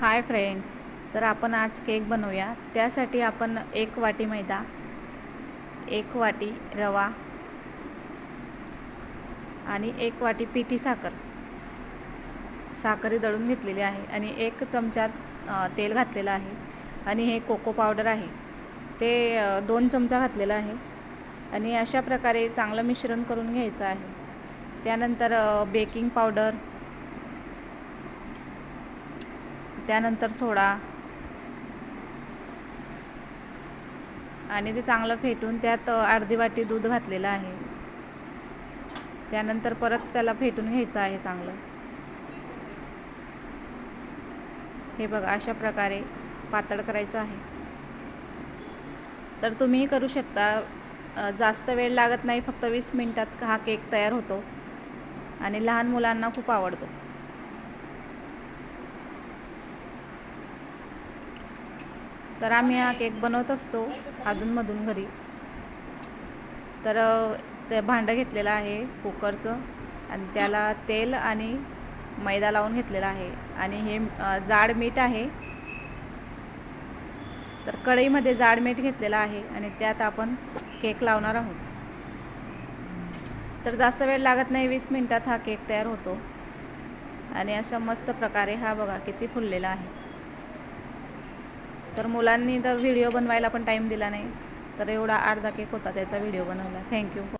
Hi friends, तर आपण आज केक बनवूया. त्यासाठी आपण 1 वाटी मैदा, 1 वाटी रवा आणि 1 वाटी पिठी साखर दळून घेतलेली आहे आणि 1 चमचा तेल घातलेलं आहे आणि हे कोको पावडर आहे ते 2 चमचा घातलेलं आहे आणि अशा प्रकारे चांगलं मिश्रण करून घ्यायचं आहे. त्यानंतर बेकिंग पावडर, त्यानंतर सोडा आणि ते चांगलं फेटून त्यात अर्धी वाटी दूध घातलेलं आहे. त्यानंतर परत त्याला फेटून घ्यायचं आहे चांगलं. हे बघा, अशा प्रकारे पातळ करायचं आहे. तर तुम्ही करू शकता. जास्त वेळ लागत नाही, फक्त 20 मिनिटात हा केक तयार होतो आणि लहान मुलांना खूप आवडतो. तर आम्ही हा केक बनवत असतो अधूनमधून घरी. तर ते भांडं घेतलेलं आहे कुकरचं आणि त्याला तेल आणि मैदा लावून घेतलेला आहे आणि हे जाड मीठ आहे. तर कढईमध्ये जाड मीठ घेतलेलं आहे आणि त्यात आपण केक लावणार आहोत. तर जास्त वेळ लागत नाही, 20 मिनिटात हा केक तयार होतो आणि अशा मस्त प्रकारे हा बघा किती फुललेला आहे. तर मुलांनी तर व्हिडिओ बनवायला पण टाईम दिला नाही, तर एवढा अर्धा केक होता त्याचा व्हिडिओ बनवला. थँक्यू.